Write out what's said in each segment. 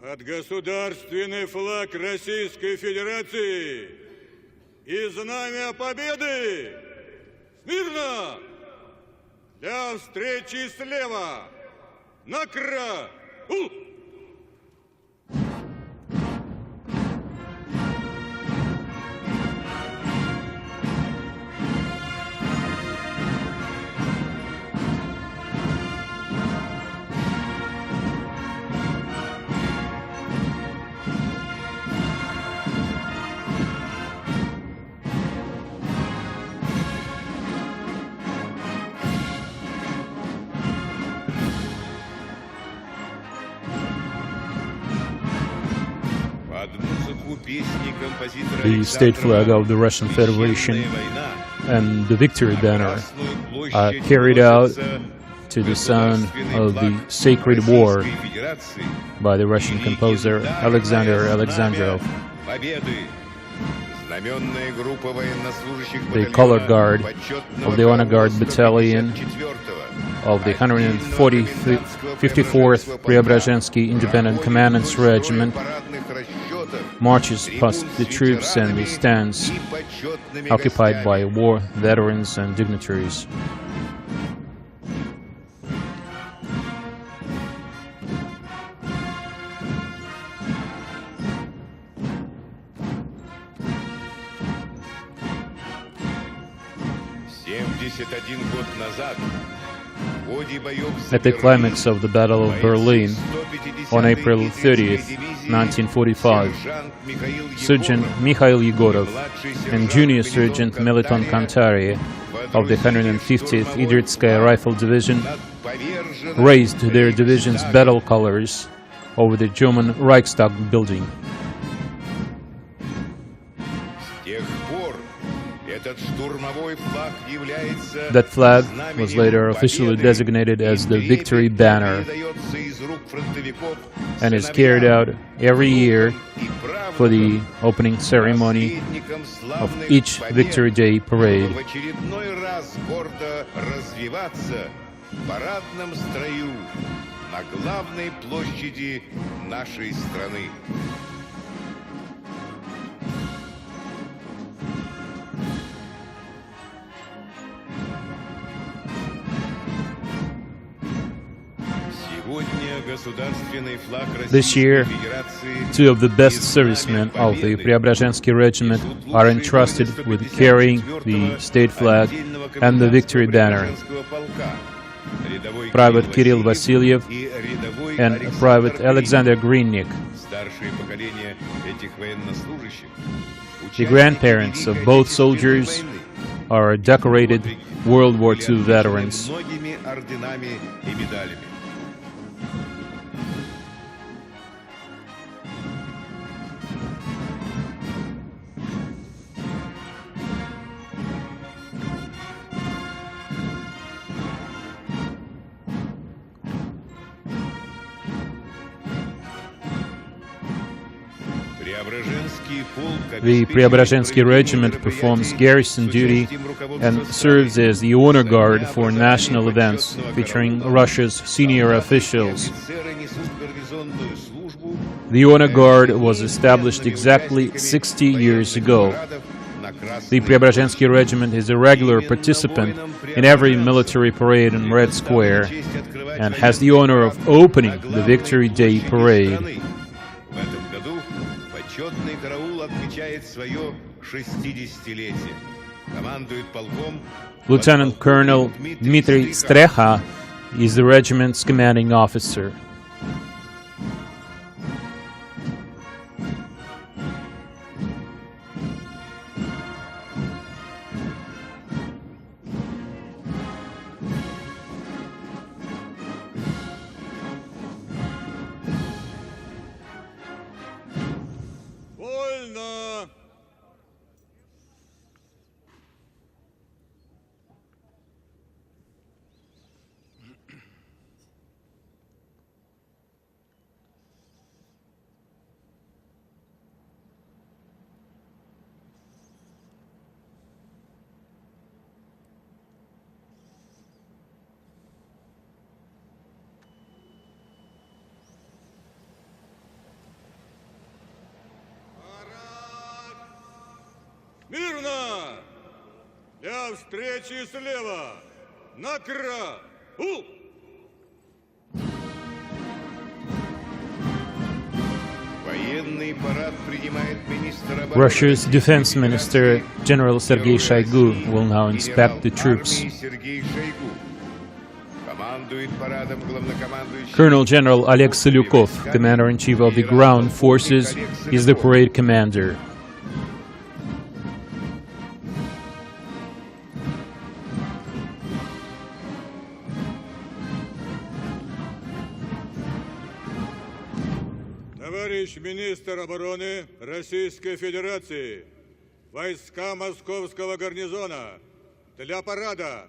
Под государственный флаг Российской Федерации и знамя Победы! Смирно! Для встречи слева! Накра! The state flag of the Russian Federation and the victory banner are carried out to the sound of the Sacred War by the Russian composer Alexander Alexandrov. The color guard of the Honor Guard Battalion of the 154th Preobrazhensky Independent Commandant's Regiment marches past the troops and the stands occupied by war veterans and dignitaries. At the climax of the Battle of Berlin on April 30th, 1945, Sergeant Mikhail Yegorov and Junior Sergeant Meliton Kantari of the 150th Idritskaya Rifle Division raised their division's battle colors over the German Reichstag building. That flag was later officially designated as the Victory Banner and is carried out every year for the opening ceremony of each Victory Day parade. This year, two of the best servicemen of the Preobrazhensky Regiment are entrusted with carrying the state flag and the victory banner. Private Kirill Vasilyev and Private Alexander Grinnik. The grandparents of both soldiers are decorated World War II veterans. The Preobrazhensky Regiment performs garrison duty and serves as the honor guard for national events featuring Russia's senior officials. The honor guard was established exactly 60 years ago. The Preobrazhensky Regiment is a regular participant in every military parade in Red Square and has the honor of opening the Victory Day parade. Lieutenant Colonel Dmitry Strecha is the regiment's commanding officer. Для встречи слева. На краю. Russia's defense minister, General Sergei Shoigu, will now inspect the troops. Colonel General Oleg Salyukov, Commander-in-Chief of the Ground Forces, is the parade commander. Товарищ министр обороны Российской Федерации, войска Московского гарнизона для парада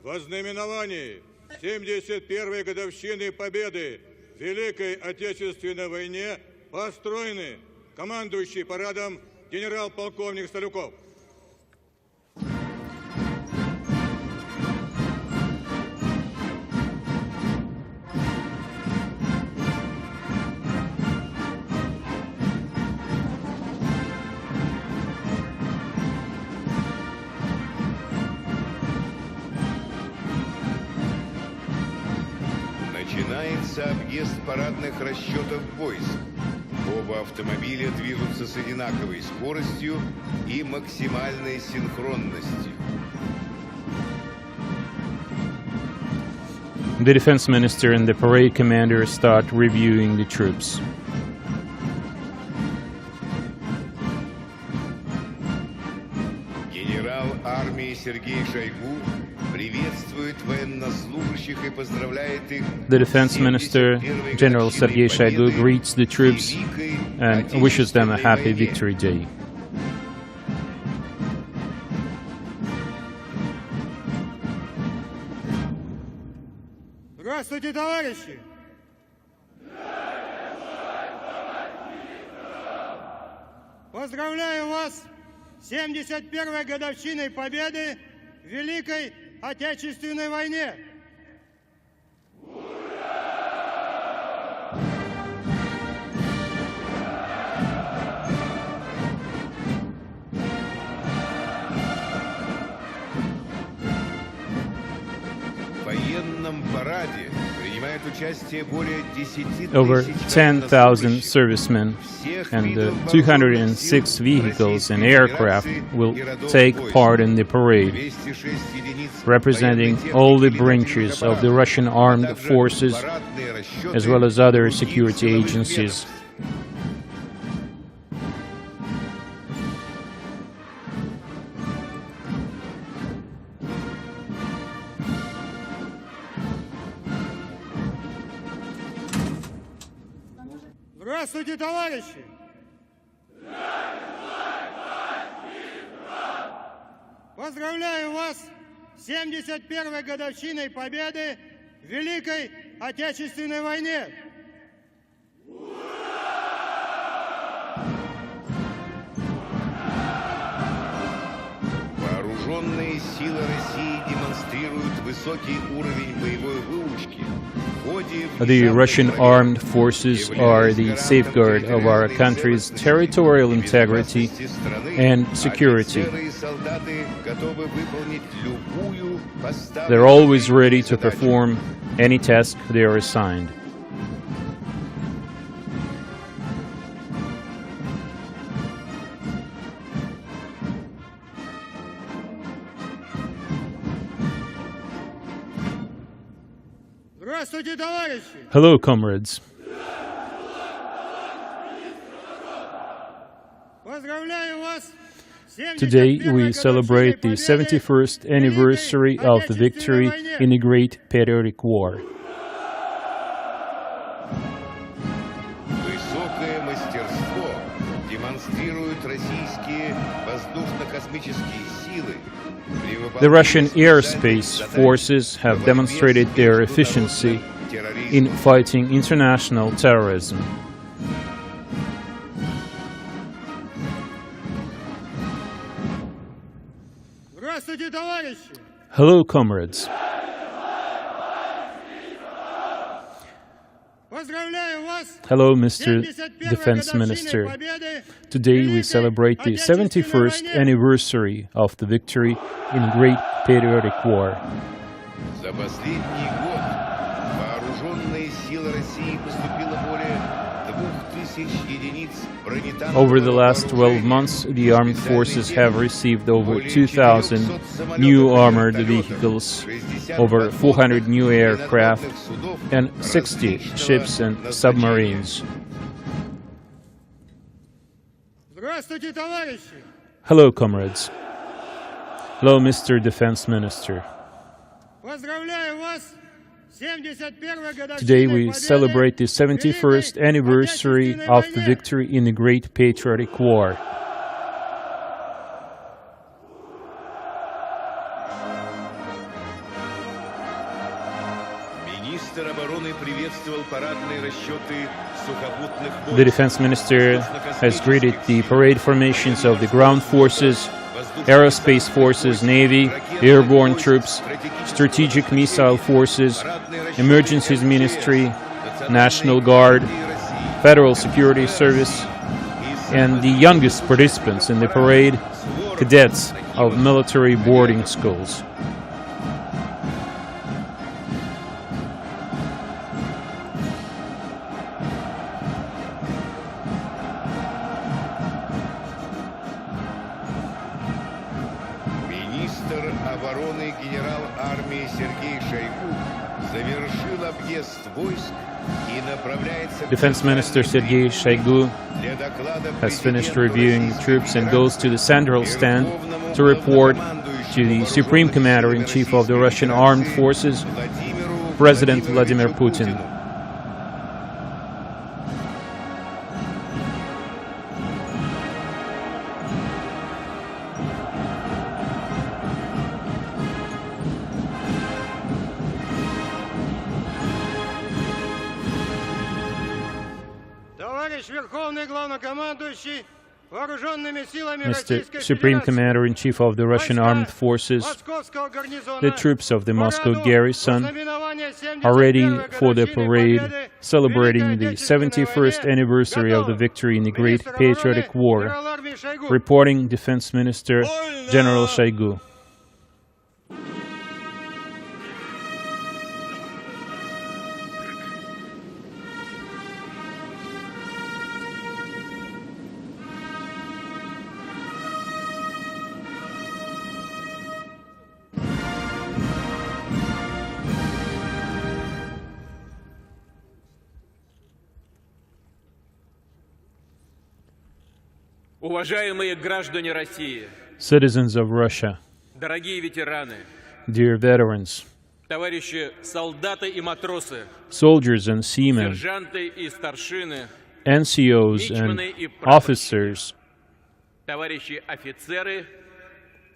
в ознаменовании 71-й годовщины Победы в Великой Отечественной войне построены командующий парадом генерал-полковник Салюков. Начинается объезд парадных расчетов войск. Оба автомобиля движутся с одинаковой скоростью и максимальной синхронностью. The defense minister and the parade commander start reviewing the troops. Генерал армии Сергей Шойгу приветствует военнослужащих и поздравляет их. The defense minister, General Sergei Shoigu, greets the troops and wishes them a happy Victory Day. Здравствуйте, товарищи! Поздравляю вас с 71-й годовщиной Победы в Великой Отечественной войне! В военном параде принимает участие более 10 Over тысяч 10,000 servicemen and 206 vehicles and aircraft will take part in the parade, 206 единиц representing all the branches of the Russian armed forces парадные расчеты as well as other security agencies. Здравствуйте, товарищи! Поздравляю вас с 71-й годовщиной Победы в Великой Отечественной войне! Вооруженные силы России демонстрируют высокий уровень боевой выучки. The Russian armed forces are the safeguard of our country's territorial integrity and security. They're always ready to perform any task they are assigned. Здравствуйте, товарищи! Hello, comrades. Поздравляю вас с Today 71-й we celebrate the годовщиной 71st anniversary of the victory in the Great Patriotic War. Высокое мастерство демонстрируют российские воздушно-космические силы. The Russian airspace forces have demonstrated their efficiency in fighting international terrorism. Здравствуйте, товарищи! Hello, comrades. Поздравляю вас! Hello, Mr. 71-й Defense годовщиной Minister. победы Today we Великой celebrate the Отечественной 71st войне. anniversary of the victory in Great Patriotic War. За последний год вооруженные силы России поступило более 2000 единиц бронетанкового Over the last 12 вооружения, months, the armed forces have received over более 2,000 400 new самолетов и armored вертолетов, vehicles, 60 over 400 new подводных и aircraft, надводных судов and 60 различного ships and назначения. submarines. Здравствуйте, товарищи! Hello, comrades. Hello, Mr. Defense Minister. Поздравляю вас! 71-й годовщиной Today we победы celebrate the 71st Великой anniversary Отечественной of the войне. victory in the Great Patriotic War. Министр обороны приветствовал парадные расчеты сухопутных The войск. Defense Minister has greeted the parade formations of the ground forces, aerospace forces, Navy, airborne troops, strategic missile forces, emergencies ministry, National Guard, Federal Security Service, and the youngest participants in the parade, cadets of military boarding schools. Министр обороны генерал армии Сергей Шойгу завершил объезд войск и направляется к Defense Minister Sergei Shoigu для доклада has finished президенту reviewing the Российской troops and goes to the central stand Верховному to report главнокомандующему to the Supreme вооруженных Commander-in-Chief сил of the Russian Российской Armed Федерации Forces, Владимиру President Vladimir Владимировичу Putin. Путину. Товарищ Верховный Главнокомандующий Вооруженными силами Mr. Российской Supreme Федерации, Commander-in-Chief of the Russian войска Armed Forces, Московского гарнизона, the troops of the Moscow параду garrison ознаменования are ready 71-й for the годовщины parade победы celebrating Великой the Отечественной 71st войне anniversary of the готовы. victory in the Great Министр Patriotic обороны War. генерал армии Шойгу. Reporting Defense Minister General Shoigu. Уважаемые граждане России, Citizens of Russia, дорогие ветераны, dear veterans, товарищи солдаты и матросы, soldiers and seamen, сержанты и старшины, NCOs and officers, товарищи офицеры,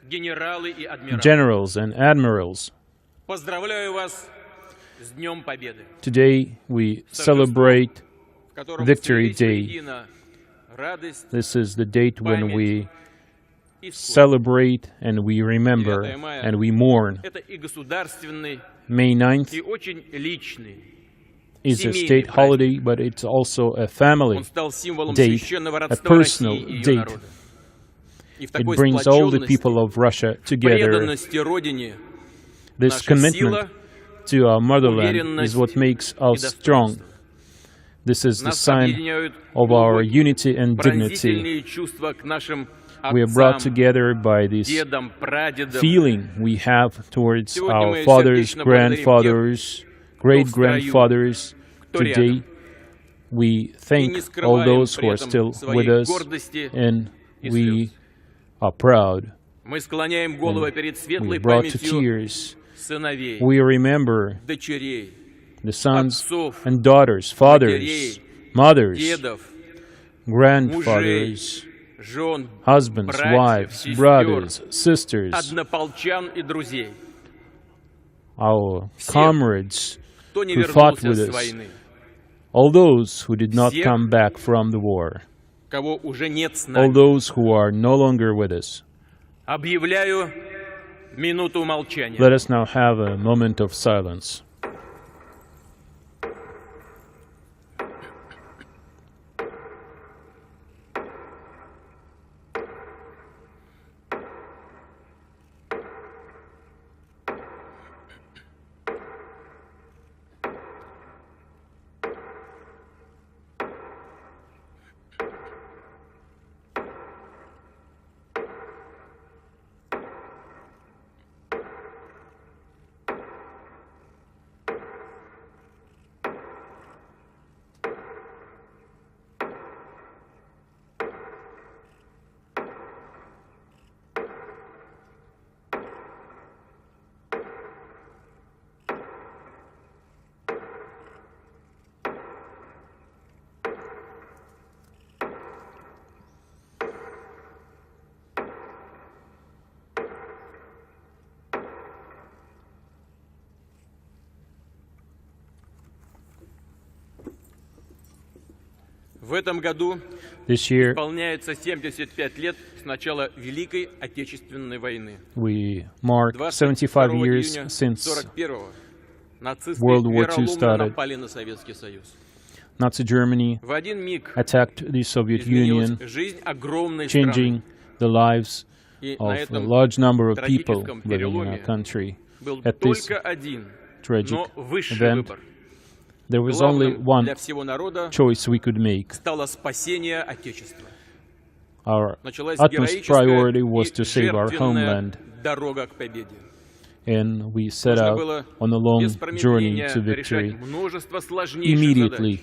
генералы и адмиралы. generals and admirals. Поздравляю вас с Днем Победы, Today we celebrate в котором Victory слились Day. воедино радость This is the date when we и скорбь. celebrate and we remember and we mourn. Это и государственный, May 9th и очень личный. is a семейный state праздник. holiday, but it's also a family Он стал символом date, священного a родства personal России и ее date. народа. И в It такой brings all the сплоченности, people of Russia together. преданности Родине This наша commitment сила, to our motherland is уверенность what makes и us strong. достоинство. This is the Нас sign объединяют of our глубокие, unity and dignity. пронзительные чувства к нашим We are brought отцам, together by this дедам, прадедам. feeling we have towards Сегодня our мы fathers, сердечно благодарим grandfathers, great-grandfathers. кто рядом. Today, we И не thank all скрываем those при who are этом still своей with us, гордости and и we слез. are proud. Мы склоняем головы перед We светлой brought to памятью tears. сыновей, We remember дочерей, the sons отцов, and daughters, fathers, матерей, mothers, дедов, grandfathers, жен, husbands, братьев, wives, сестер, brothers, sisters, однополчан и друзей. our Всех, comrades кто не who fought вернулся with с us, войны, all those who did not Всех, come back from the war, кого уже нет с all нами. those who are no longer with us. Объявляю минуту молчания. Let us now have a moment of silence. В этом году This year, исполняется 75 лет с начала Великой Отечественной войны. we mark 75 22 years июня since 41-го нацисты World War II вероломно started. напали на Советский Союз. Nazi Germany В один миг attacked the Soviet изменилась Union, жизнь огромной страны. changing the lives И на of a этом large number of people трагическом living in our переломе country. был At this только один, tragic но высший event, выбор. there was only Главным one для всего народа choice we could make. стало спасение Отечества. Our Началась utmost героическая priority was и to save our жертвенная homeland, дорога к победе. and we set Нужно out было on a long без journey промедления to victory. решать множество сложнейших Immediately, задач.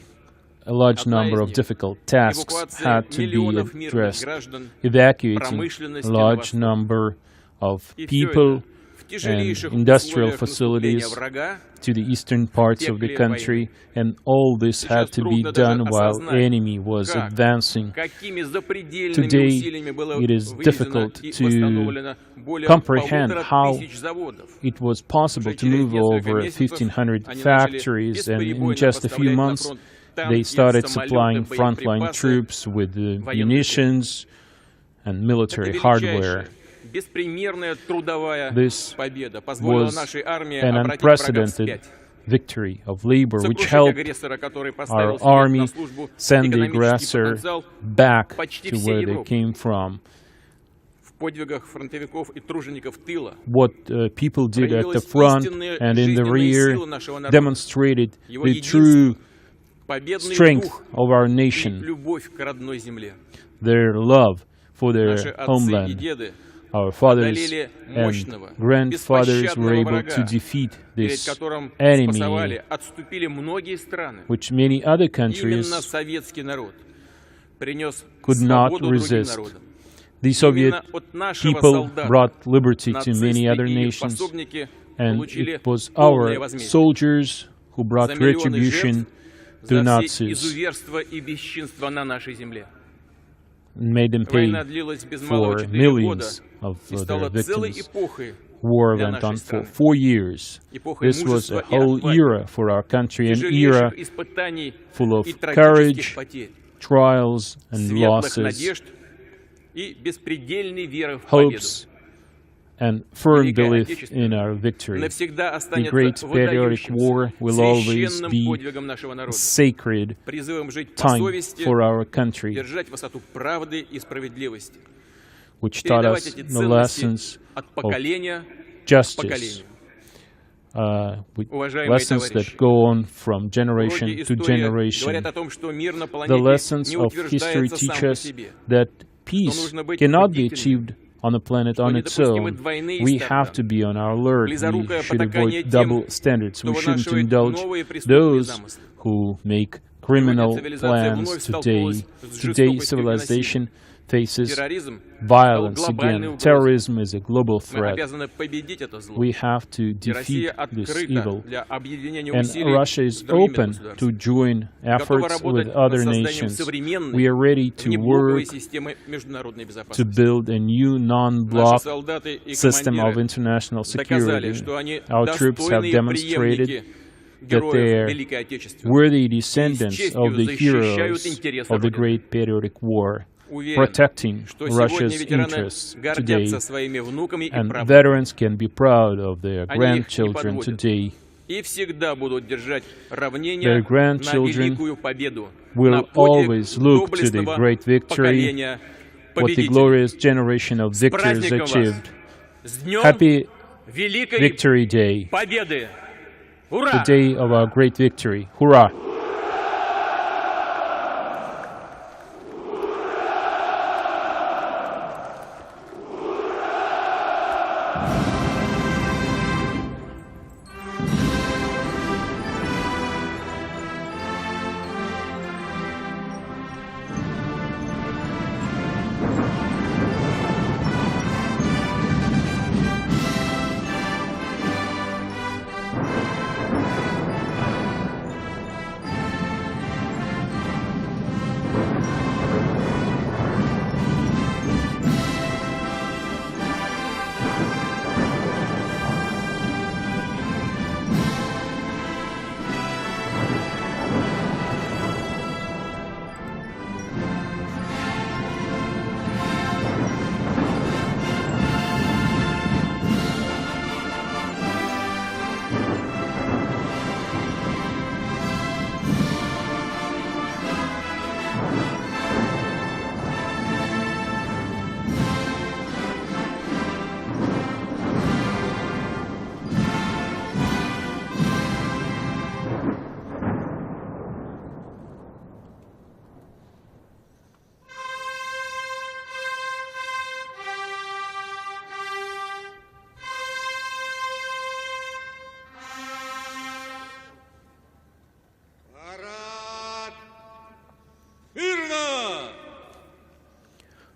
a large Одна number из of них difficult tasks эвакуация had to be миллионов мирных addressed, граждан, evacuating промышленности a на large восток. number of И всё people это в тяжелейших industrial условиях наступления facilities врага. to the eastern parts of the пекле country, and all this had Сейчас to be трудно даже done while осознать, enemy was как, advancing. какими запредельными Today, усилиями было it is выведено difficult и to восстановлено более comprehend 1500 заводов. It was possible Уже to через move несколько over месяцев 1,500 они начали factories, and in беспрерывно just a few поставлять на months, фронт they танки, started самолеты, supplying frontline боеприпасы, troops with военную munitions and military Это hardware. величайшая, беспримерная трудовая This победа позволила was нашей армии an обратить врага unprecedented вспять. victory of labor, which Сокрушить helped агрессора, который our поставил себе army на службу send the экономический aggressor потенциал back почти to всей where they Европы. came from. В подвигах фронтовиков и тружеников тыла What people did at the проявилась front истинная and in the жизненная rear сила нашего народа, demonstrated его the единство, true победный strength дух of our и nation, любовь к родной земле. their love for Наши their отцы и homeland. деды Our fathers одолели and мощного, grandfathers were беспощадного able to врага, defeat перед this которым enemy, спасовали, отступили многие страны. which many other Именно countries советский народ принес could not свободу другим resist. народам. The Soviet Именно от нашего people солдата brought liberty to нацисты many other и их nations, пособники and получили it was полное our возмездие. soldiers who brought За миллионы retribution жертв, to за все Nazis изуверства и бесчинства на нашей земле. and made them pay Война длилась без малого for 4 года millions of и their стала целой victims. эпохой War для went нашей on for страны. 4 years. Эпохой This was a мужества и whole отваги, era for our country, an era тяжелейших испытаний full of и трагических courage, потерь, trials and светлых losses, надежд и беспредельной веры в победу. hopes and firm Великая belief Отечественная in our victory. навсегда The останется Great Patriotic выдающимся, War will always священным be подвигом нашего народа, sacred призывом жить по time совести, for our country, держать высоту правды и справедливости, which taught передавать us эти the ценности lessons от of поколения к justice, поколению. with Уважаемые lessons товарищи, that go on from generation Уроки to истории generation. говорят о том, что мир на The планете lessons не of history утверждается сам teach по us себе. that peace нужно быть cannot be бдительными, achieved on a planet что on its недопустимы own. двойные We стандарты, have to be on our alert. близорукое We should потакание avoid тем, double standards. кто We shouldn't вынашивает indulge новые преступные those замыслы. who make criminal Сегодня цивилизация plans вновь today. столкнулась с Today, жестокостью и civilization faces Терроризм violence стал глобальной again. угрозой. Terrorism is a global Мы threat. обязаны победить это зло. We have to И defeat Россия this открыта evil. для объединения And усилий Russia is с другими open to государствами. join Готова efforts работать with над other созданием nations. современной, We are ready to внеблоковой work системы международной to безопасности. build a new Наши non-block солдаты и system of командиры international доказали, security. что они Our troops have достойные demonstrated преемники that героев they are Великой Отечественной. worthy descendants честью of the защищают heroes интересы of the Родины. Great Patriotic War, Уверен, protecting что сегодня Russia's ветераны interests today, гордятся своими внуками и and правнуками. veterans can be proud of their Они их не grandchildren подводят. today. И всегда будут держать равнение Their на grandchildren великую победу, will на подвиг always look to the доблестного great victory, поколения what the победителей. glorious generation of С victors праздником вас! achieved. С днем Happy Великой Victory Day, Победы! the Ура! day of our great victory. Hurrah!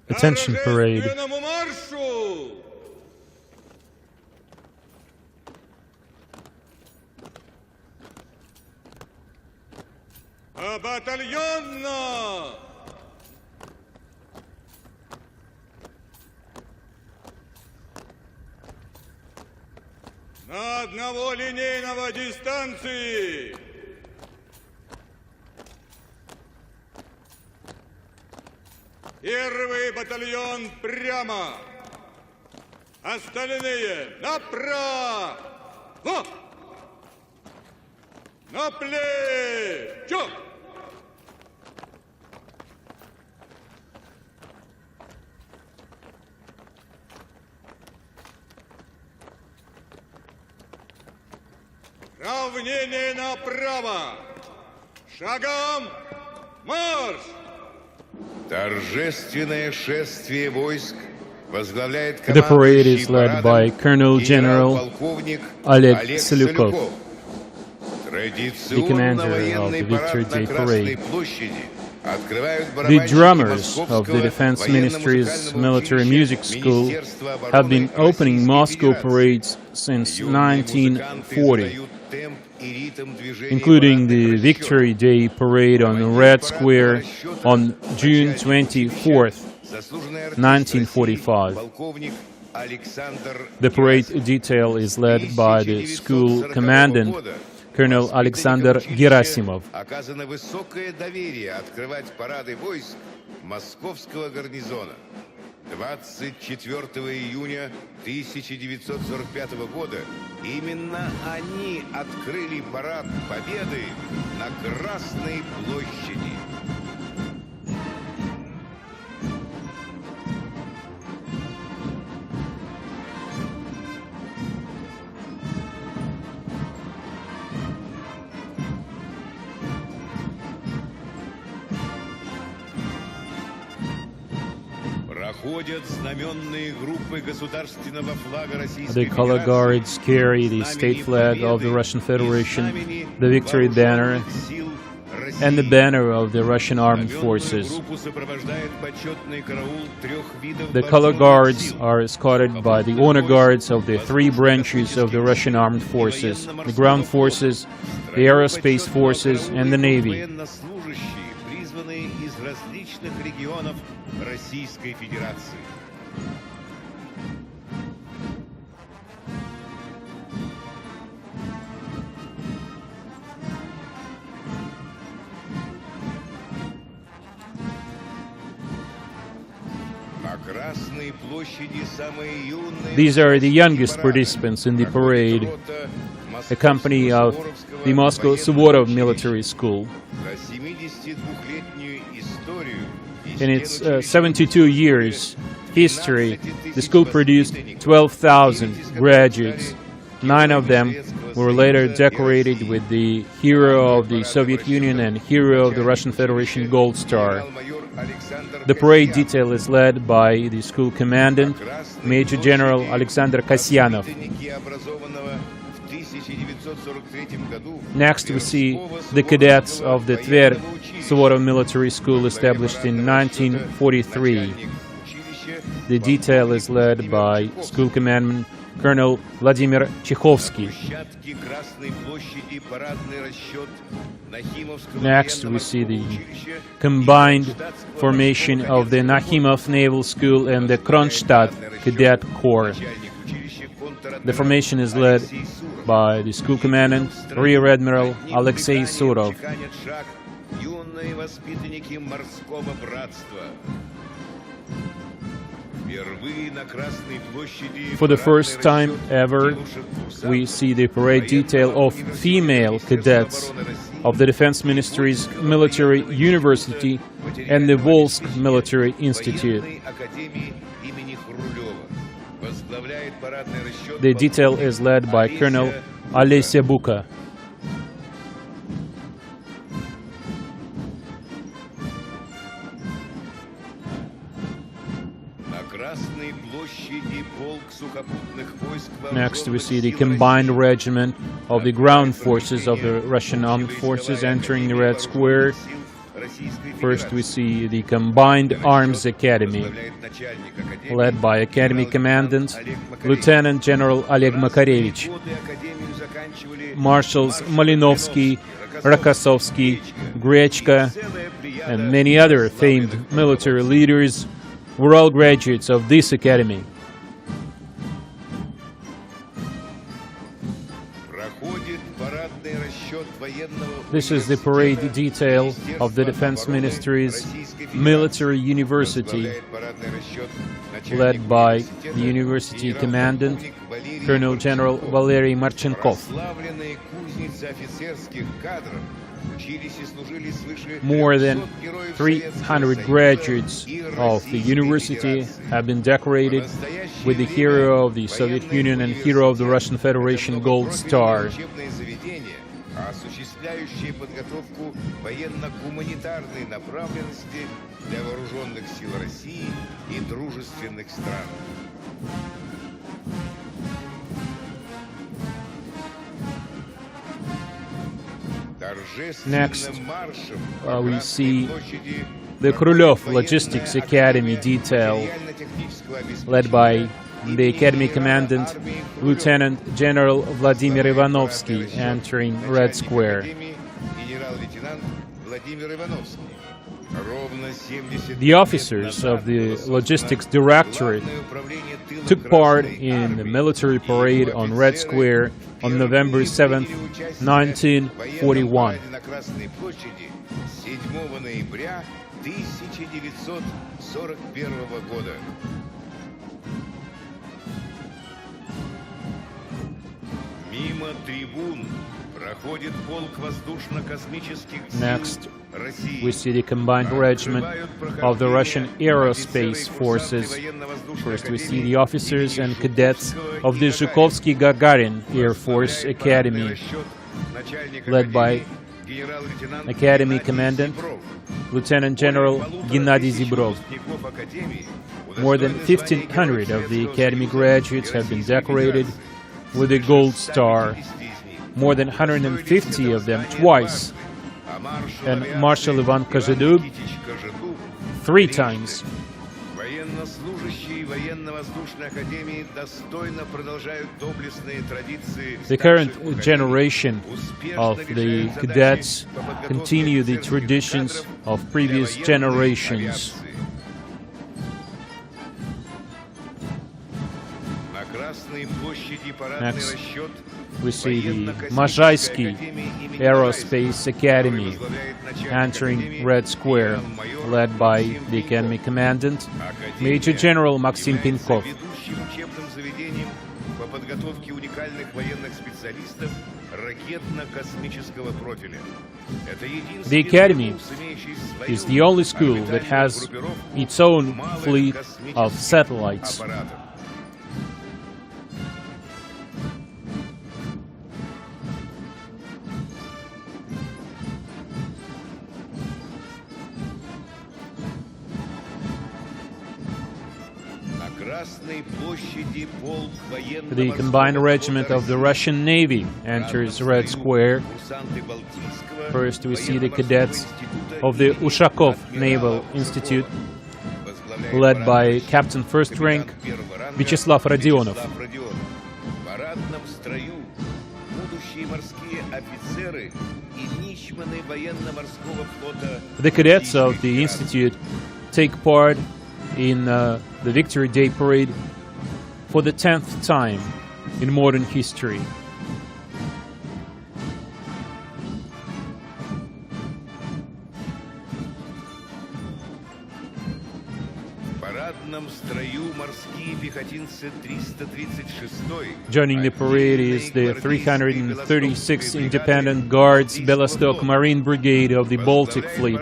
Attention parade. Торжественному маршу! А батальонно! На одного линейного дистанции! Первый батальон прямо! Остальные направо! На плечо! Равнение направо! Шагом марш! Торжественное шествие войск возглавляет The parade is командующий led by парадом Colonel General генерал-полковник Oleg Selukov, Традиционно commander of военный the Victory парад на Day Красной Parade. площади открывают The барабанщики drummers of the Московского Defense Ministry's военно-музыкального military училища music school Министерства have обороны been opening Российской Moscow Федерации. parades since Юные музыканты 1940, задают темп и ритм движения including the парадных Victory расчетов. Day Parade on Red Square on June 24th, Заслуженный артист 1945. России, полковник Александр The parade Герасимов. detail is led by the school commandant, Colonel Alexander Gerasimov. Оказано высокое доверие открывать парады войск московского гарнизона. 24 июня 1945 года именно они открыли парад Победы на Красной площади. Проходят знаменные группы государственного флага Российской The color Федерации. guards carry the state flag of the Russian Federation, the victory banner, and the banner of the Russian armed forces. The color guards are escorted by the honor guards of the three branches of the Russian armed forces: the ground forces, the aerospace forces, and the navy. Военнослужащие, призванные из различных регионов Российской Федерации. На Красной площади самые юные These are the youngest participants in the parade, a company of the Moscow Suvorov Military School. За 72-летнюю историю In its 72 years history, the school produced 12,000 graduates. 9 of them were later decorated with the Hero of the Soviet Union and Hero of the Russian Federation Gold Star. The parade detail is led by the school commandant, Major General Alexander Kasyanov. Next, we see the cadets of the Tver Suvorov Military School, established in 1943. The detail is led by school commandant Colonel Vladimir Chekhovsky. Next, we see the combined formation of the Nakhimov Naval School and the Kronstadt Cadet Corps. The formation is led by the school commandant, Rear Admiral Alexei Surov. For the first time ever, we see the parade detail of female cadets of the Defense Ministry's Military University and the Volsk Military Institute. The detail is led by Colonel Olesya Buka. Next, we see the combined regiment of the ground forces of the Russian armed forces entering the Red Square First, we see the Combined Arms Academy, led by Academy Commandant Lieutenant General Oleg Makarevich. Marshals Malinovsky, Rokossovsky, Grechka, and many other famed military leaders were all graduates of this academy. This is the parade detail of the Defense Ministry's military university, led by the university commandant, Colonel General Valery Marchenkov. More than 300 graduates of the university have been decorated with the Hero of the Soviet Union and Hero of the Russian Federation Gold Star. Осуществляющие подготовку военно-гуманитарной направленности для вооруженных сил России и дружественных стран. Next, we see the Krylov Logistics Academy detail, led by the Academy Commandant, Lieutenant General Vladimir Ivanovsky, entering Red Square. The officers of the Logistics Directorate took part in the military parade on Red Square on November 7, 1941. Next, we see the combined regiment of the Russian Aerospace Forces. First, we see the officers and cadets of the Zhukovsky-Gagarin Air Force Academy, led by Academy Commandant Lieutenant General Gennady Zibrov. More than 1,500 of the Academy graduates have been decorated with a Gold Star, more than 150 of them twice, and Marshal Ivan Kozhedub 3 times. The current generation of the cadets continue the traditions of previous generations. Next, we see the Mazhaysky Aerospace Academy entering Red Square, led by the Academy Commandant, Major General Maxim Pinkov. The Academy is the only school that has its own fleet of satellites. The combined regiment of the Russian Navy enters Red Square. First, we see the cadets of the Ushakov Naval Institute, led by Captain First Rank Vyacheslav Rodionov. The cadets of the Institute take part in the Victory Day Parade for the 10th time in modern history. Joining the parade is the 336th Independent Guards Belostok Marine Brigade of the Baltic Fleet.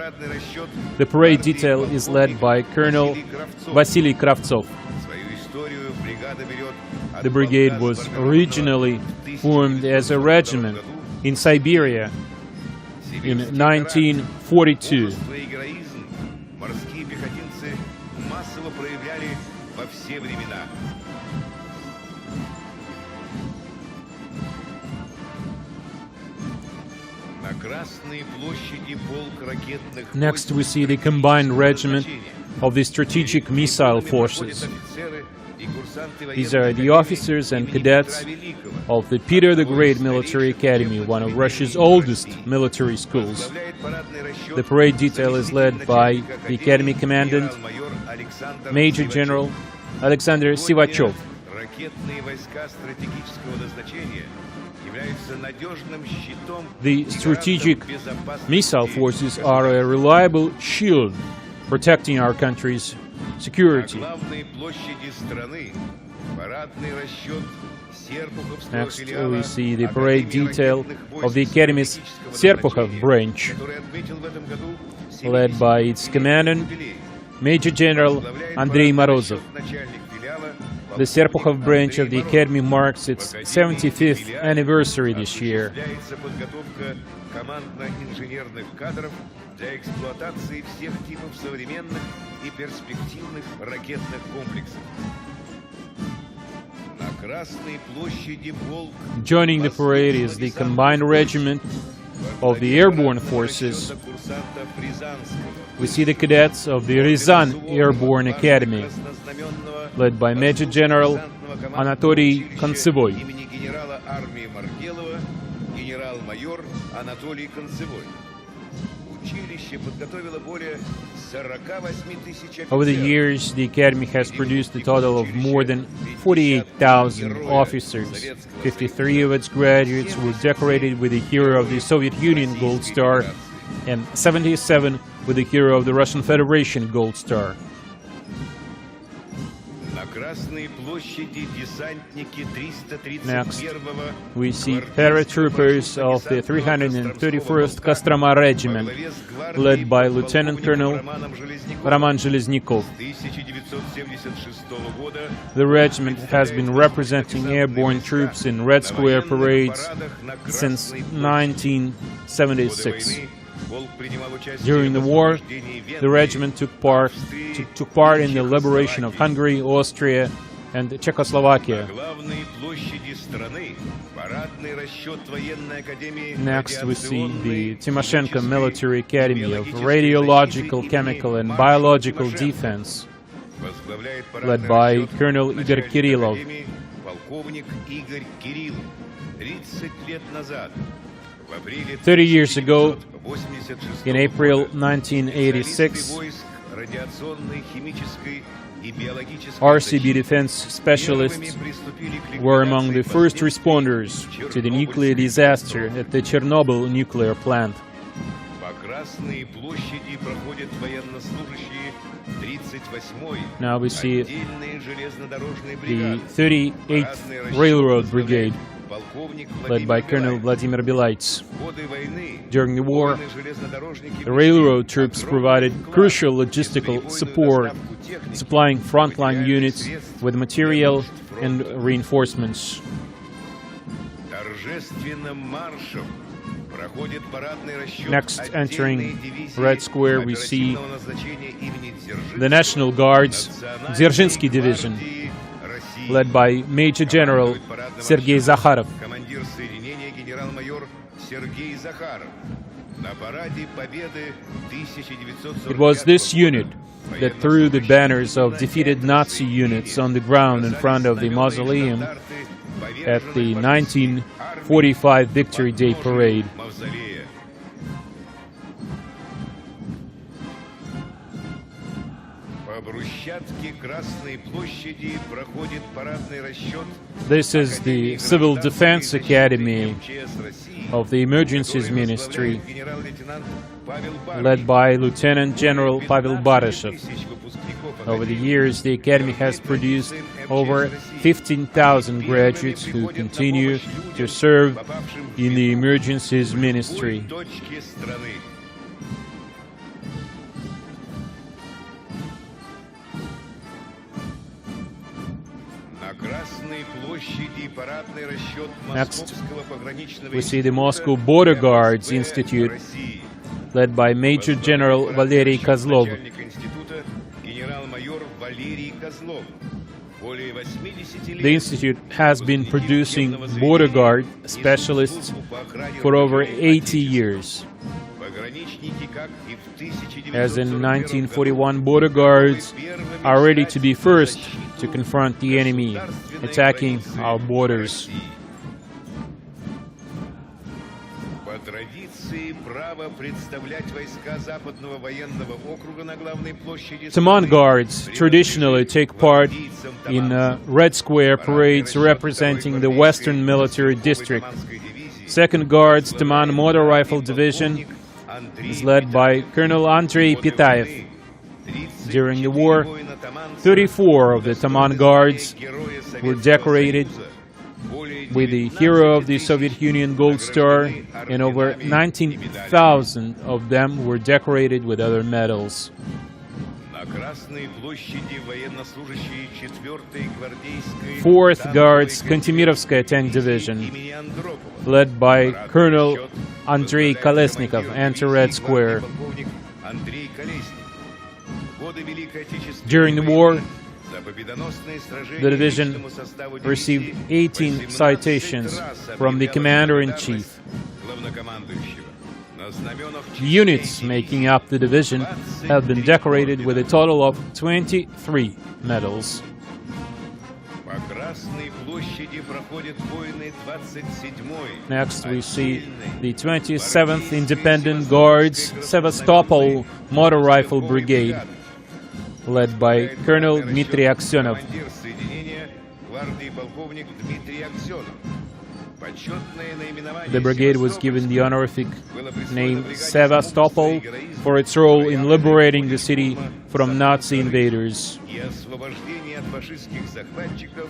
The parade detail is led by Colonel Vasily Kravtsov. The brigade was originally formed as a regiment in Siberia in 1942. Next, we see the combined regiment of the strategic missile forces. These are the officers and cadets of the Peter the Great Military Academy, one of Russia's oldest military schools. The parade detail is led by the Academy Commandant, Major General Alexander Sivachov. The strategic missile forces are a reliable shield protecting our country's security. Next, we see the parade detail of the Academy's Serpukhov branch, led by its commandant, Major General Andrei Morozov. The Serpukhov branch of the Academy marks its 75th anniversary this year. Joining the parade is the combined regiment of the airborne forces. We see the cadets of the Ryazan Airborne Academy, led by Major General Anatoly Kontsevoi. Over the years, the Academy has produced a total of more than 48,000 officers. 53 of its graduates were decorated with the Hero of the Soviet Union Gold Star and 77 with the Hero of the Russian Federation Gold Star. Next, we see paratroopers of the 331st Kostroma Regiment, led by Lieutenant Colonel Roman Zheleznikov. The regiment has been representing airborne troops in Red Square parades since 1976. During the war, the regiment took part in the liberation of Hungary, Austria, and Czechoslovakia. Next, we see the Timoshenko Military Academy of Radiological, Chemical, and Biological Defense, led by Colonel Igor Kirillov. 30 years ago, in April 1986, RCB defense specialists were among the first responders to the nuclear disaster at the Chernobyl nuclear plant. Now we see the 38th Railroad Brigade, led by Colonel Vladimir Belaitz. During the war, the railroad troops provided crucial logistical support, supplying frontline units with material and reinforcements. Next, entering Red Square, we see the National Guard's Dzerzhinsky Division, led by Major General Sergei Zakharov. It was this unit that threw the banners of defeated Nazi units on the ground in front of the mausoleum at the 1945 Victory Day parade. This is the Civil Defense Academy of the Emergencies Ministry, led by Lieutenant General Pavel Baryshev. Over the years, the Academy has produced over 15,000 graduates who continue to serve in the Emergencies Ministry. Next, we see the Moscow Border Guards Institute, led by Major General Valery Kozlov. Более 80 лет The institute has been producing border guard specialists for over 80 years. пограничники, как и в 1900 As in 1941, border guards are ready to be first to confront the enemy attacking our borders. По традиции право представлять войска Западного военного округа на главной площади Taman guards traditionally take part in Red Square parades representing the Western Military District. Second Guards Taman Motor Rifle Division is led by Colonel Andrei Petaev. During the war, 34 of the Taman guards were decorated with the Hero of the Soviet Union Gold Star, and over 19,000 of them were decorated with other medals. На Красной площади военнослужащие 4-й гвардейской 4th Guards Kantemirovskaya Tank Division, имени Андропова. led by Colonel Andrei Kolesnikov, enter Red Square. Полковник Андрей Колесник. В годы Великой Отечественной During the war, за победоносные сражения the division личному составу received дивизии 18 citations from the Commander-in-Chief. главнокомандующего. На знаменах The units making up the division have been decorated with a total of 23 medals. по Красной площади проходят воины 27-й. Next, we see the 27th Independent Guards Sevastopol Motor Rifle Brigade, led by Colonel Dmitry Aksyonov. Командир соединения гвардии полковник Дмитрий Аксенов. Почетное наименование The brigade was Севастополя given the honorific было присвоено name бригаде Sevastopol for its role in liberating the city from Nazi invaders. и освобождение от фашистских захватчиков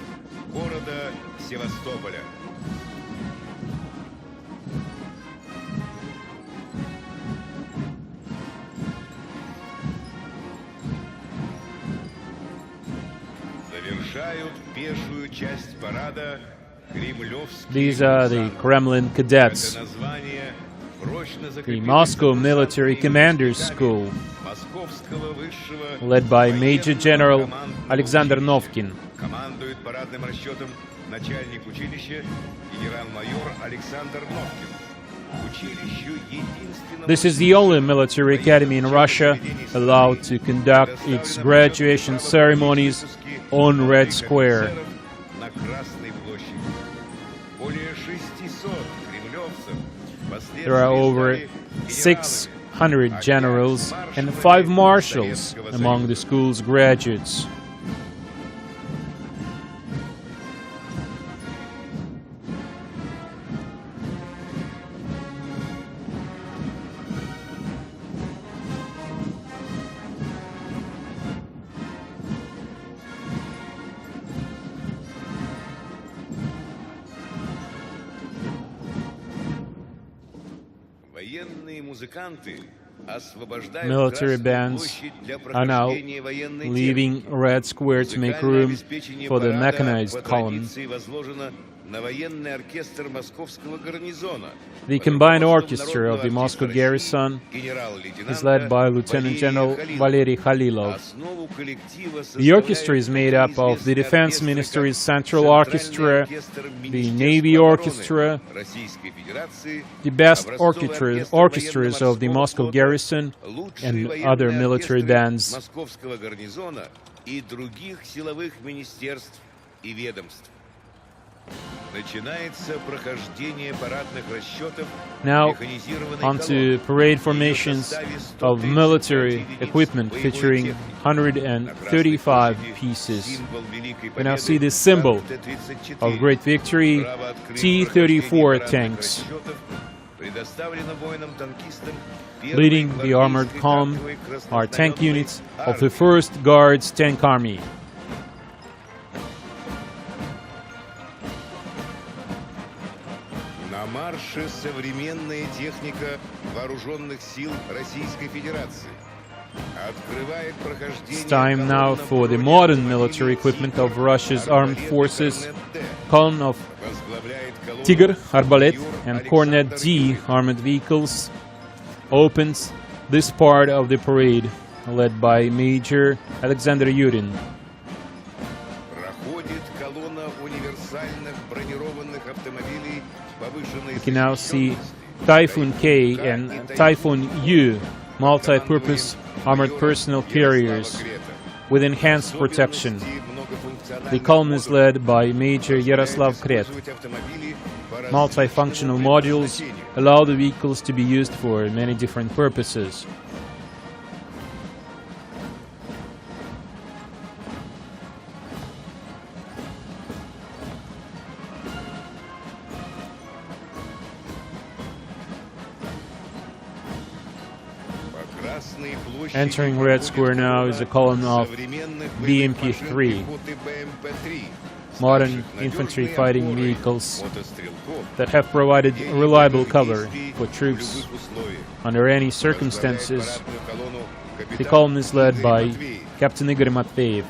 города Севастополя. Завершают пешую часть парада кремлевские These are the курсанты. Kremlin cadets, Это название прочно the закрепилось Moscow за Military курсантскими Commanders войсками School, Московского высшего led by Major General военно-командного Alexander училища. Novkin. Командует парадным расчетом начальник училища генерал-майор Александр Новкин. Училищу единственному This is the only military academy in Russia allowed to conduct its graduation ceremonies on Red Square. на Красной площади. Более 600 кремлевцев There are over впоследствии 600 generals and 5 marshals among the school's graduates. военные музыканты освобождают Military Красную bands площадь для are now прохождения военной leaving Red Square to make Музыкальное room обеспечение for the парада mechanized по column. традиции возложено на военный оркестр московского гарнизона. The combined orchestra of the Moscow garrison is led by Lieutenant General Valery Khalilov. The orchestra is made up of the Defense Ministry's Central Orchestra, the Navy Orchestra, the best orchestras of the Moscow garrison, and other military bands. Московского гарнизона и других силовых министерств и ведомств. Начинается прохождение парадных расчетов Now, механизированной onto колонны. parade formations of military equipment featuring 135 pieces. Символ Великой We now Победы see the symbol Т-34. of Great Victory, Право открыть T-34 прохождение tanks, парадных расчетов предоставлено воинам-танкистам leading the armored column are tank units of the 1st Guards Tank Army. На марше современная техника вооруженных сил Российской Федерации. Открывает прохождение It's time now for the modern military equipment of Russia's armed forces. Column of возглавляет колонну Tiger, Arbalet, and Alexander Cornet D armored vehicles opens this part of the parade, led by Major Alexander Yurin. can now see Typhoon K and Typhoon U multi-purpose armored personnel carriers with enhanced protection. The column is led by Major Yaroslav Kret. Multifunctional modules allow the vehicles to be used for many different purposes. Entering Red Square now is a column of BMP-3, modern infantry fighting vehicles that have provided reliable cover for troops under any circumstances. The column is led by Captain Igor Matveyev.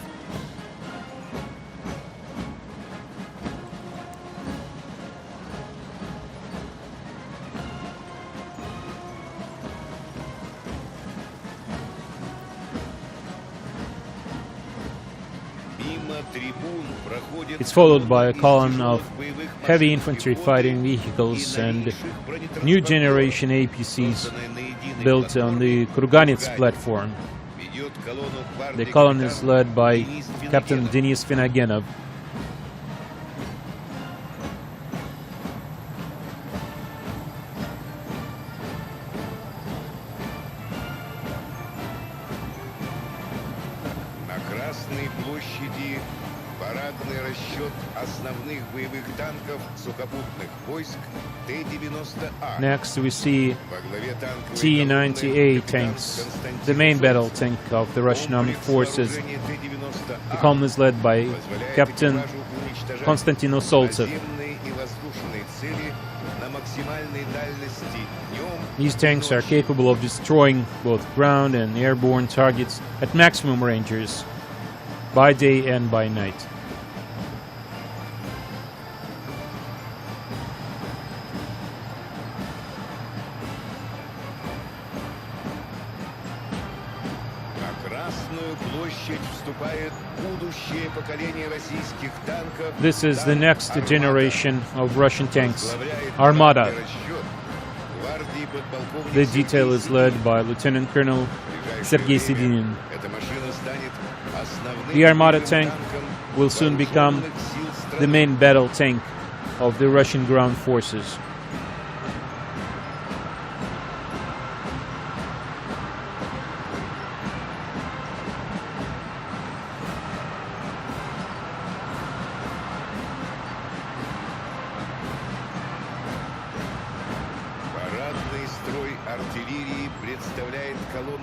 It's followed by a column of heavy infantry fighting vehicles and new generation APCs built on the Kurganets platform. The column is led by Captain Denis Finagenov. Next we see T-98 tanks, the main battle tank of the Russian armed forces. The column is led by Captain Konstantin Usoltsev. These tanks are capable of destroying both ground and airborne targets at maximum ranges, by day and by night. This is the next generation of Russian tanks, Armata. The detail is led by Lieutenant Colonel Sergei Sedinin. The Armata tank will soon become the main battle tank of the Russian ground forces.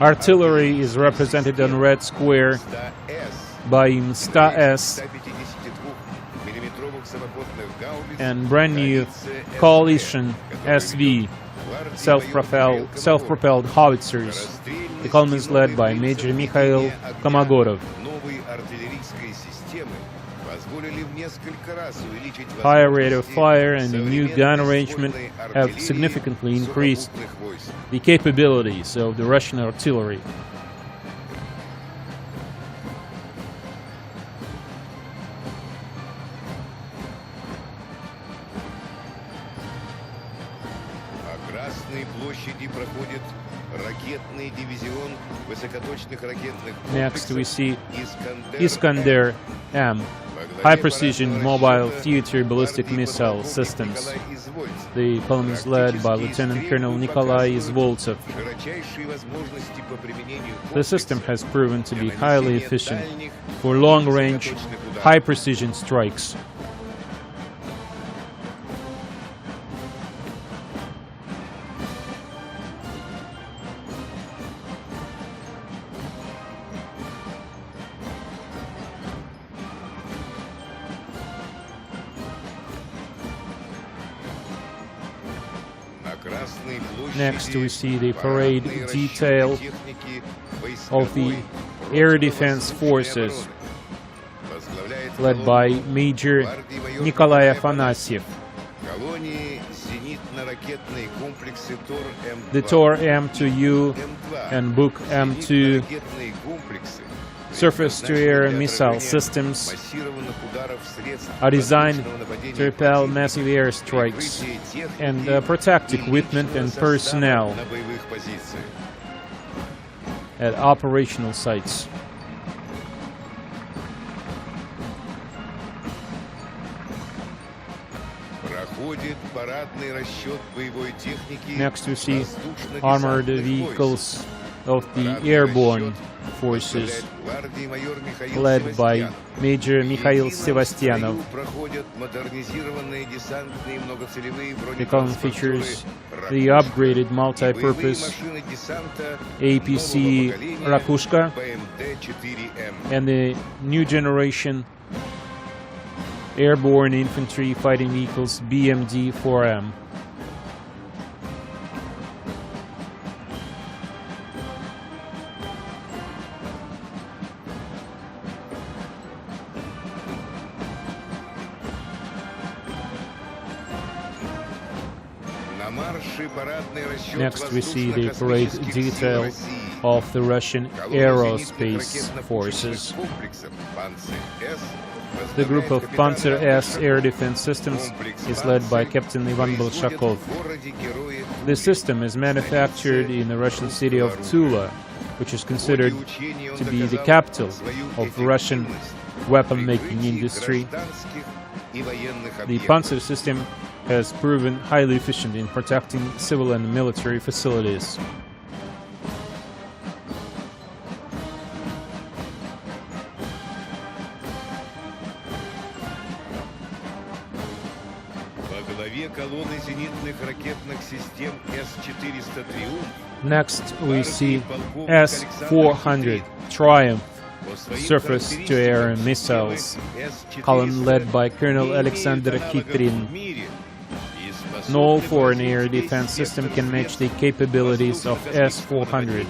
Artillery is represented on Red Square by Msta-S and brand new Coalition SV self-propelled howitzers. The column is led by Major Mikhail Komogorov. Higher rate of fire and the new gun arrangement have significantly increased the capabilities of the Russian artillery. Next we see Iskander-M, high-precision mobile theater ballistic missile systems. The column is led by Lieutenant Colonel Nikolai Izvoltsev. The system has proven to be highly efficient for long-range, high-precision strikes. Next we see the parade detail of the Air Defense Forces, led by Major Nikolai Afanasyev. The Tor M2U and Buk M2 surface-to-air missile systems массированных ударов средств are designed воздушного нападения to repel противника, massive airstrikes прикрытие техники and protect и equipment and личного состава personnel на боевых позициях. at operational sites. Проходит парадный расчет боевой техники Next we see воздушно-десантных armored войск. vehicles of the Парадный airborne расчет forces возглавляет гвардии майор Михаил led by Севастьянов. Major Mikhail В Sevastyanov. строю проходят модернизированные десантные многоцелевые The column бронетранспортеры features «Ракушка» the upgraded и боевые multi-purpose машины десанта APC нового поколения Rakushka БМД-4М. and the new generation airborne infantry fighting vehicles BMD-4M. На марше парадный расчет Next we see the parade воздушно-космических сил detail России. of the Russian Колонна aerospace зенитных forces. ракетно-пушечных комплексов «Панцирь-С» The group of возглавляет Panzer капитан S air defense systems is led by Captain Ivan производит Bolshakov. в городе Героя The system is manufactured in the Russian city of Tula, which is considered to be the capital of Russian weapon-making industry. The Panzer system has proven highly efficient in protecting civil and military facilities. Во главе колонны зенитных ракетных систем С-400 «Триумф» Next, we see S-400 Triumph surface-to-air missiles, column led by Colonel Alexander Khitrin. No foreign air defense system can match the capabilities of S-400.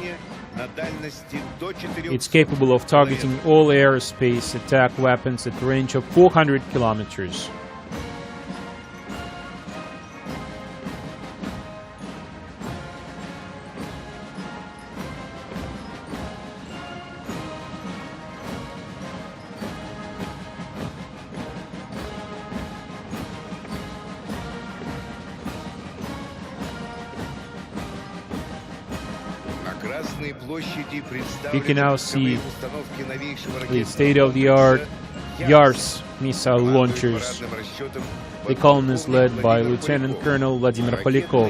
It's capable of targeting all aerospace attack weapons at a range of 400 kilometers. You can now see the state-of-the-art Yars missile launchers. The column is led by Lieutenant Colonel Vladimir Polyakov.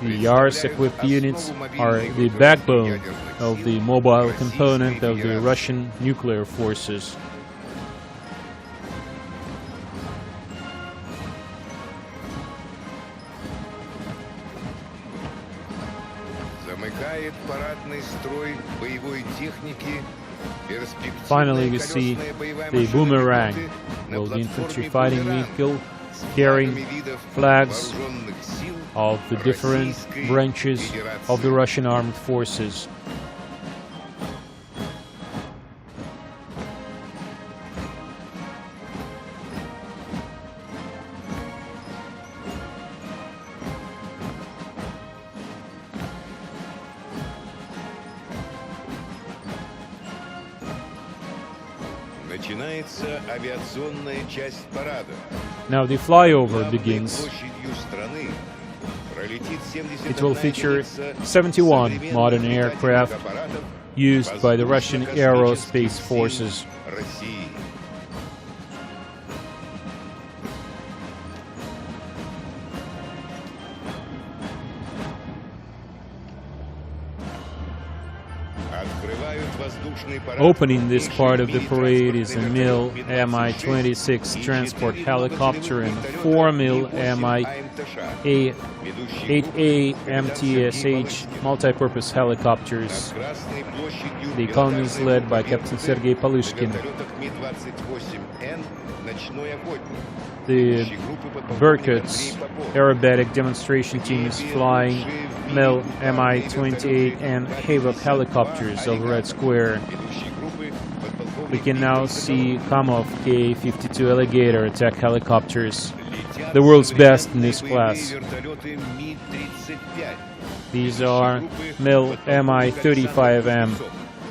The Yars-equipped units are the backbone of the mobile component of the Russian nuclear forces. Finally, we see the Boomerang, the infantry fighting vehicle carrying flags of the different branches of the Russian armed forces. Now the flyover begins. It will feature 71 modern aircraft used by the Russian aerospace forces. Opening this part of the parade is a MiL Mi-26 transport helicopter and 4 MiL Mi-8A MTSH multi-purpose helicopters. The column is led by Captain Sergei Palushkin. The Berkut's aerobatic demonstration team is flying MiL Mi-28 and Havoc helicopters over Red Square. We can now see Kamov Ka-52 Alligator attack helicopters, the world's best in this class. These are MiL Mi-35M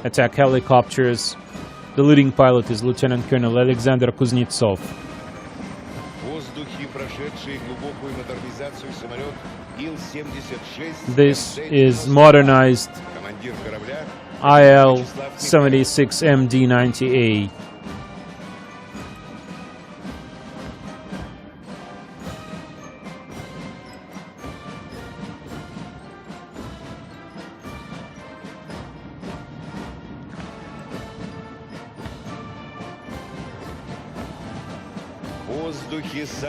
attack helicopters. The leading pilot is Lieutenant Colonel Alexander Kuznetsov. В воздухе прошедший глубокую модернизацию самолет Ил-76. This is modernized Командир корабля IL-76MD-90A.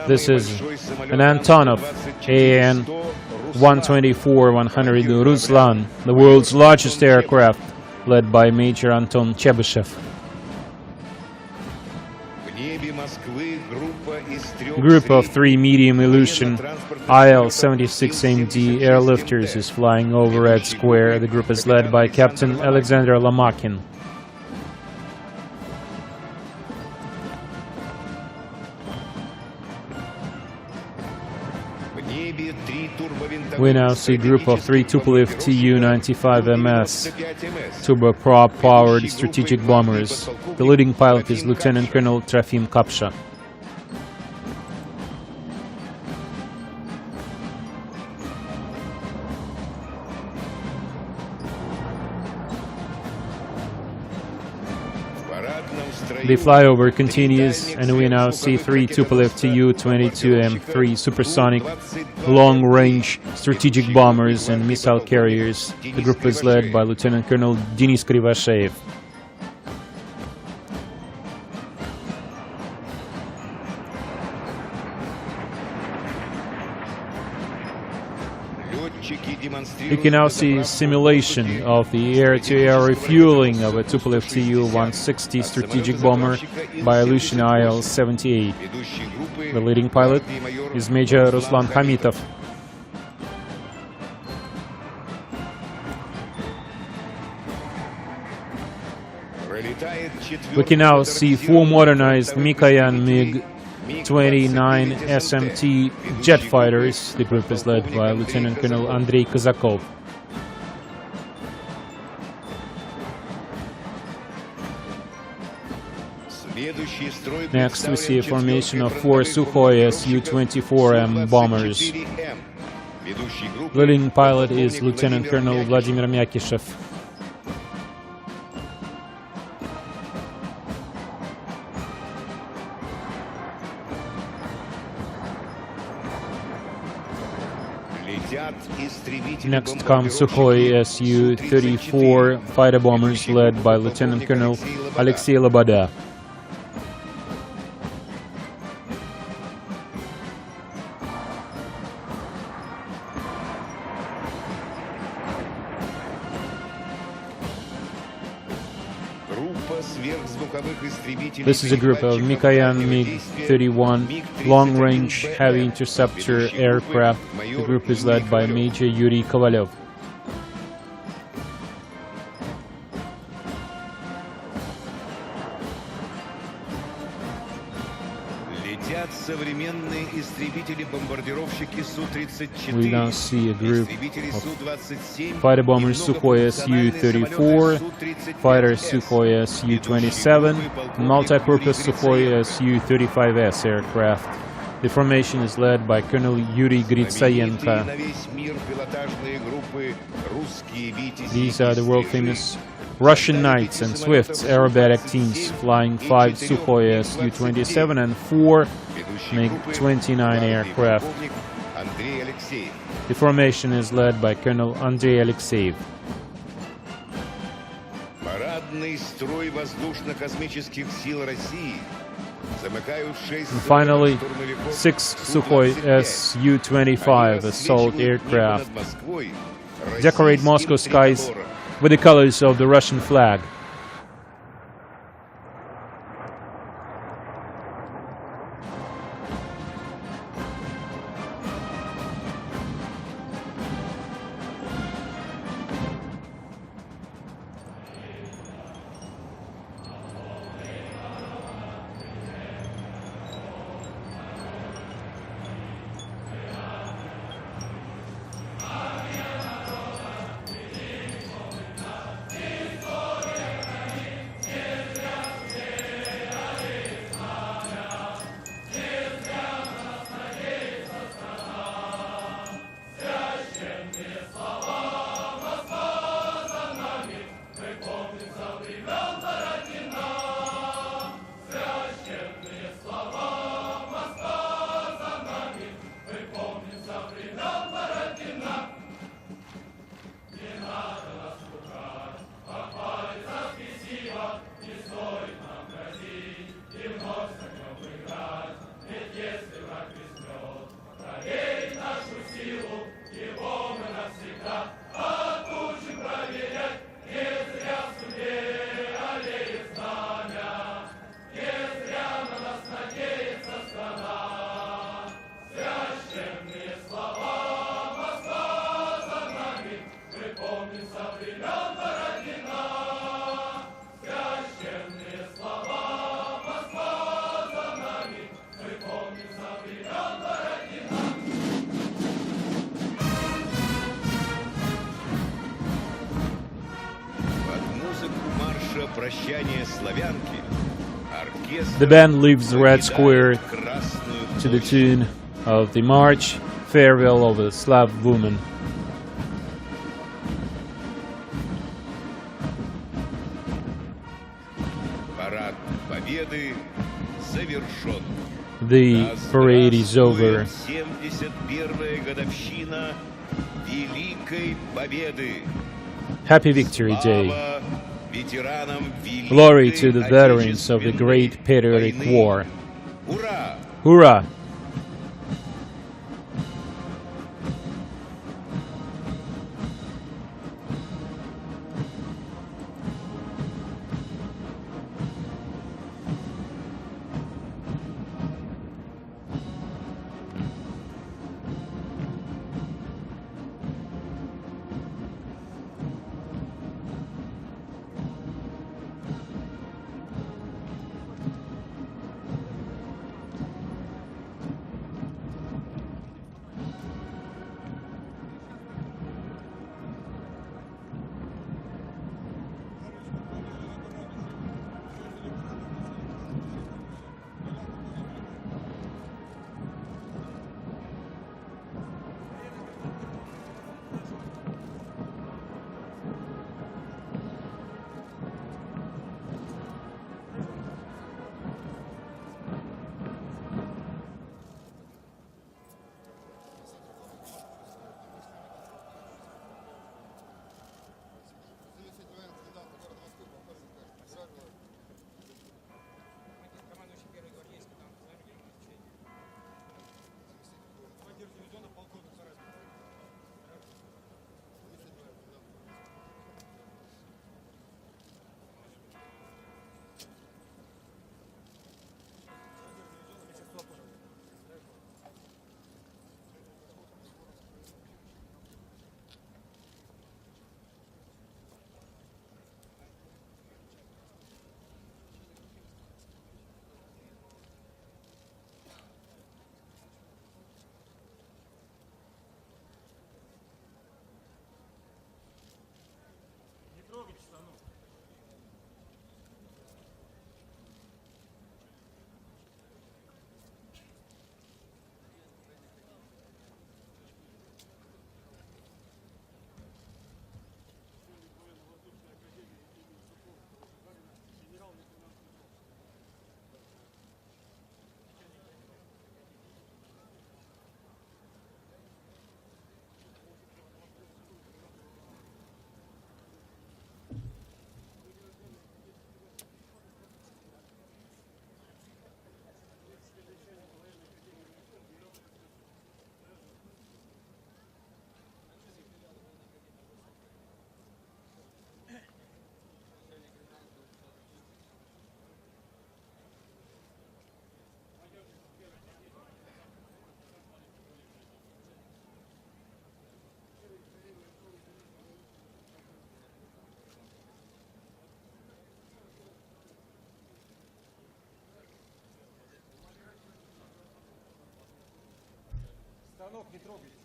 This is an Antonov AN-124-100 Ruslan, the world's largest aircraft, led by Major Anton Chebyshev. A group of 3 medium Ilyushin IL-76MD airlifters is flying over Red Square. The group is led by Captain Alexander Lomakin. We now see a group of 3 Tupolev Tu-95MS turboprop-powered strategic bombers. The leading pilot is Lieutenant Colonel Trofim Kapsha. The flyover continues, and we now see 3 Tupolev Tu-22M3 supersonic long-range strategic bombers and missile carriers. The group is led by Lieutenant Colonel Denis Krivosheyev. You can now see a simulation of the air-to-air refueling of a Tupolev Tu-160 strategic bomber by Ilyushin IL-78. The leading pilot is Major Ruslan Hamitov. We can now see 4 modernized Mikoyan MiG-29 SMT jet fighters. The group is led by Lieutenant Colonel Andrei Kazakov. Next, we see a formation of 4 Sukhoi Su-24M bombers. Leading pilot is Lieutenant Colonel Vladimir Myakishev. Next comes Sukhoi Su-34 fighter bombers led by Lieutenant Colonel Alexei Loboda. This is a group of Mikoyan MiG-31 long-range heavy interceptor aircraft. The group is led by Major Yuri Kovalyov. We now see a group of fighter bombers Sukhoi Su-34, fighter Sukhoi Su-27, multi-purpose Sukhoi Su-35S aircraft. The formation is led by Colonel Yuri Gritsayenko. These are the world-famous Russian Knights and Swifts aerobatic teams flying 5 Sukhoi Su-27 and 4 MiG-29 aircraft. The formation is led by Colonel Andrei Alexeyev. And finally, 6 Sukhoi Su-25 assault aircraft decorate Moscow skies with the colors of the Russian flag. Под музыку марша «Прощание славянки» оркестр The band leaves Red Square покидает Красную to the площадь. tune of the march Farewell of a Slav Woman. Парад Победы завершен. The parade is over. 71-я годовщина Великой Победы. Happy Victory Day. Слава ветеранам Великой Glory to the veterans of the Great Patriotic Отечественной War. войны. Ура! Hurrah! Станок не трогайте.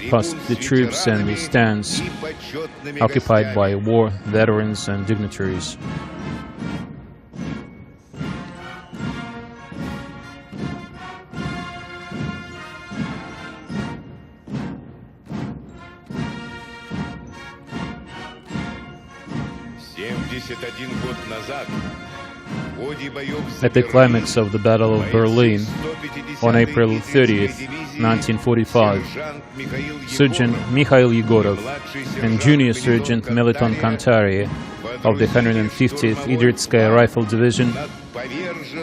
past the troops and the stands occupied by war veterans and dignitaries. At the climax of the Battle of Berlin on April 30th, 1945, Sergeant Mikhail Yegorov and Junior Sergeant Meliton Kantari of the 150th Idritskaya Rifle Division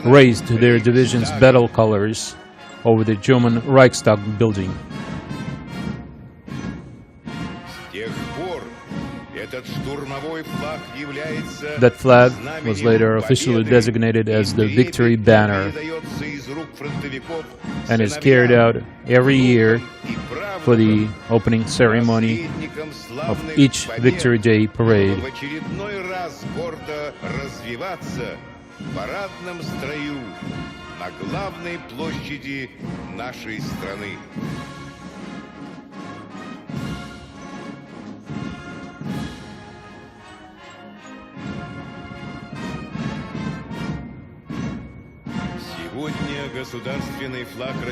raised their division's battle colors over the German Reichstag building. That flag was later officially designated as the Victory Banner and is carried out every year for the opening ceremony of each Victory Day parade.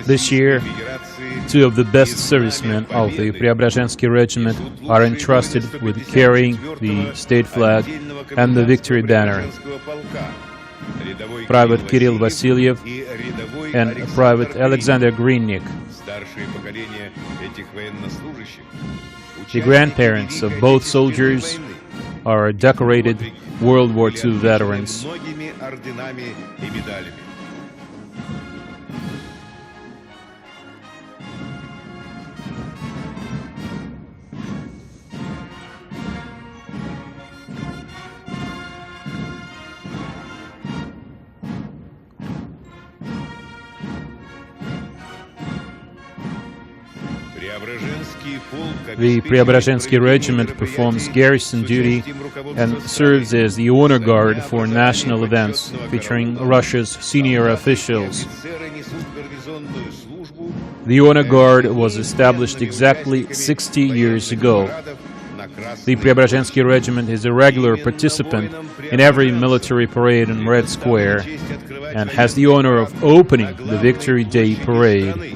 This year, two of the best servicemen of the Preobrazhensky Regiment are entrusted with carrying the state flag and the Victory Banner. Private Kirill Vasilyev and Private Alexander Grinnik. The grandparents of both soldiers are decorated World War II veterans. The Preobrazhensky Regiment performs garrison duty and serves as the honor guard for national events featuring Russia's senior officials. The honor guard was established exactly 60 years ago. The Preobrazhensky Regiment is a regular participant in every military parade in Red Square and has the honor of opening the Victory Day parade.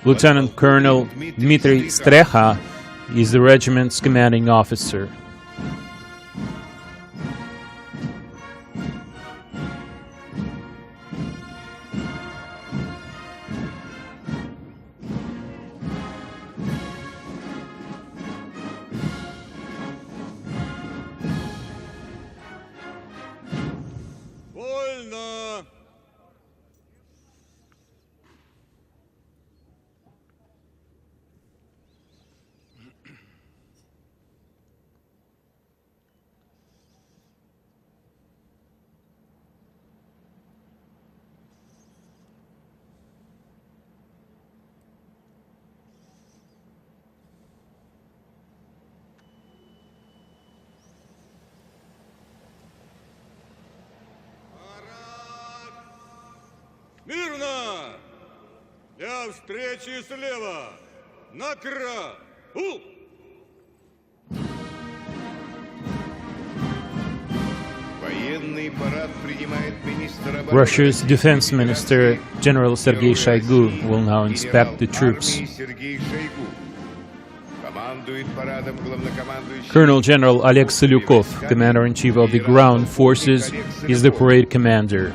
Lieutenant Colonel Dmitry Streha is the regiment's commanding officer. Мирно! Для встречи слева! Накра! Russia's Defense Minister, General Sergei Shoigu, will now inspect the troops. Colonel General Oleg Salyukov, Commander-in-Chief of the Ground Forces, is the parade commander.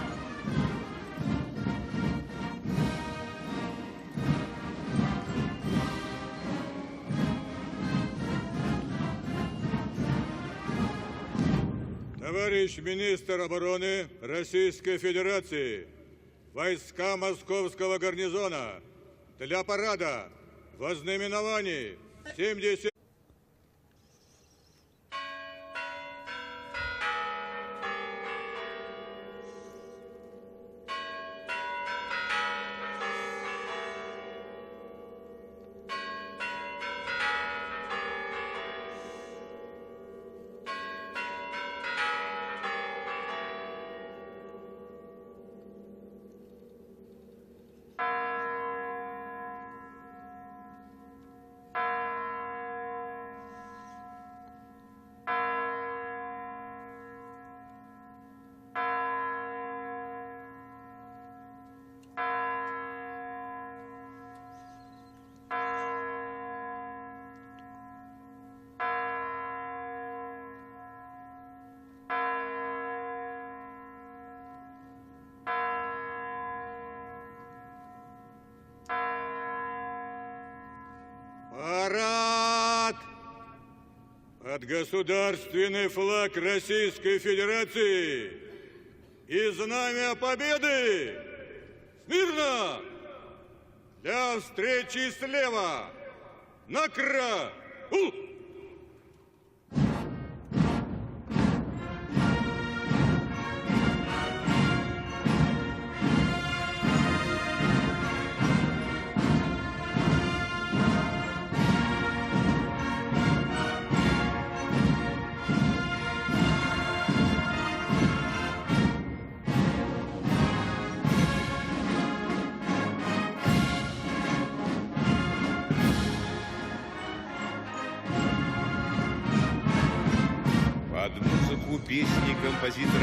Товарищ министр обороны Российской Федерации, войска Московского гарнизона для парада во знаменовании 70... под государственный флаг Российской Федерации и знамя Победы! Смирно! Для встречи слева! Накра!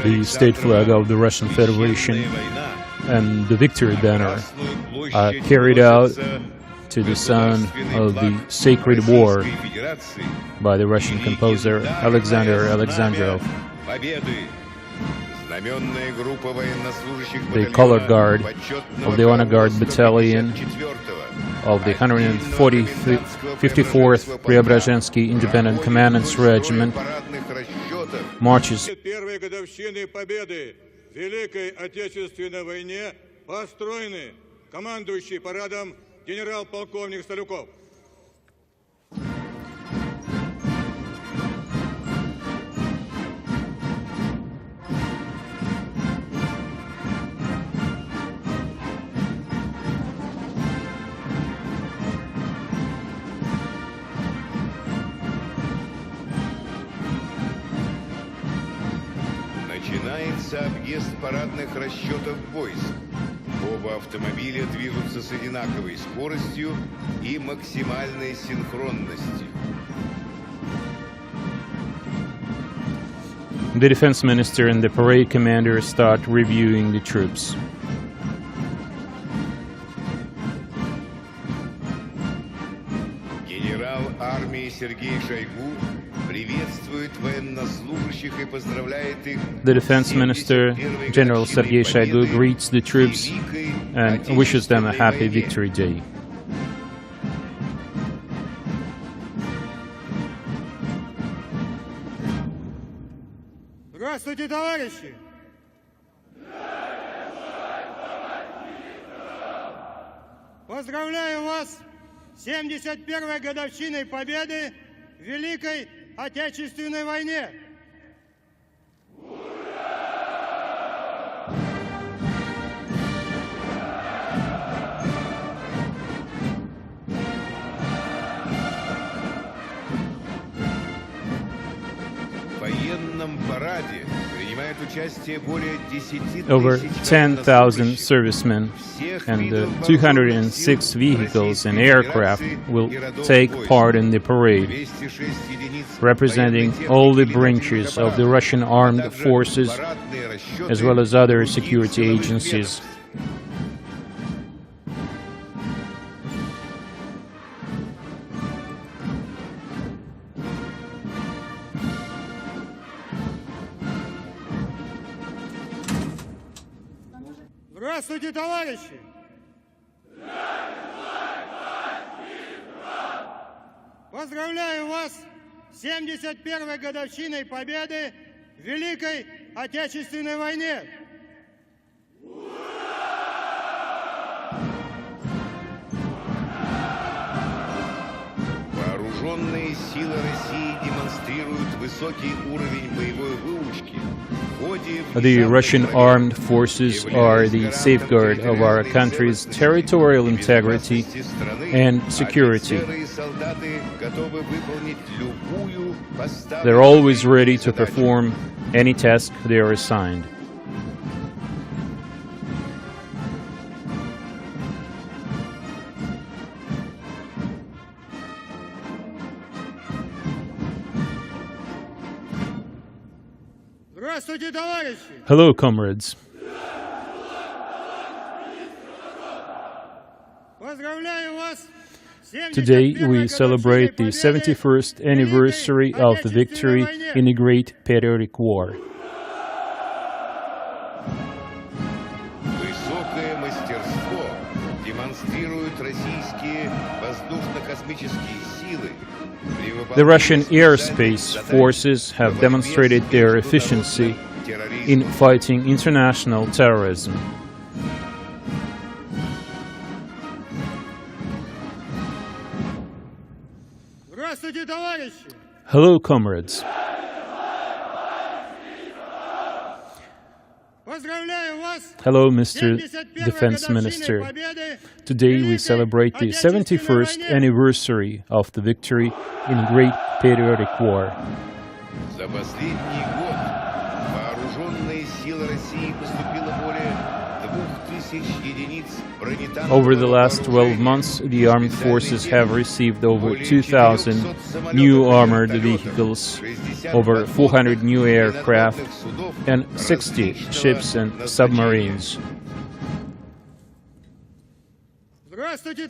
The state flag of the Russian Federation and the victory banner are carried out to the sound of the Sacred War by the Russian composer Alexander Alexandrov. The color guard of the Honor Guard Battalion of the 154th Preobrazhensky Independent Commandant's Regiment marches Первой годовщины Победы в Великой Отечественной войне построены командующий парадом генерал-полковник Сталюков. Начинается объезд парадных расчетов войск. Оба автомобиля движутся с одинаковой скоростью и максимальной синхронностью. The defense minister and the parade commander start reviewing the troops. Генерал армии Сергей Шойгу приветствует военнослужащих и поздравляет их. The defense minister, General Sergei Shoigu, greets the troops and wishes them a happy Victory Day. Здравствуйте, товарищи! Поздравляю вас с 71-й годовщиной Победы в Великой Отечественной войне! В военном параде принимает участие более 10 Over тысяч 10,000 servicemen and 206 vehicles and aircraft will take part in the parade, representing all the branches of the Russian armed forces as well as other security agencies. Здравствуйте, товарищи! Поздравляю вас с 71-й годовщиной Победы в Великой Отечественной войне! Вооруженные силы России демонстрируют высокий уровень боевой выучки. The Russian armed forces are the safeguard of our country's territorial integrity and security. They're always ready to perform any task they are assigned. Здравствуйте, товарищи! Hello, comrades. Поздравляю вас! Today we celebrate the 71st anniversary of the victory in the Great Patriotic War. Высокое мастерство демонстрируют российские воздушно-космические силы. при The Russian выполнении airspace специальных forces заданий have demonstrated в their борьбе с efficiency терроризмом. in fighting international terrorism. Здравствуйте, товарищи! Hello, comrades. Поздравляю вас! Hello, Mr. 71-я Defense годовщиной Minister. победы Today we Великой celebrate the Отечественной 71st войне. anniversary of the victory in Great Patriotic War. За последний год вооруженные силы России поступило более 2000 единиц бронетанкового Over the last 12 вооружения, months, the armed forces специальной have техники, received over более 2,000 400 new самолетов и armored вертолетов, vehicles, 60 over 400 new подводных и aircraft, надводных судов and 60 различного ships and назначения. submarines. Здравствуйте,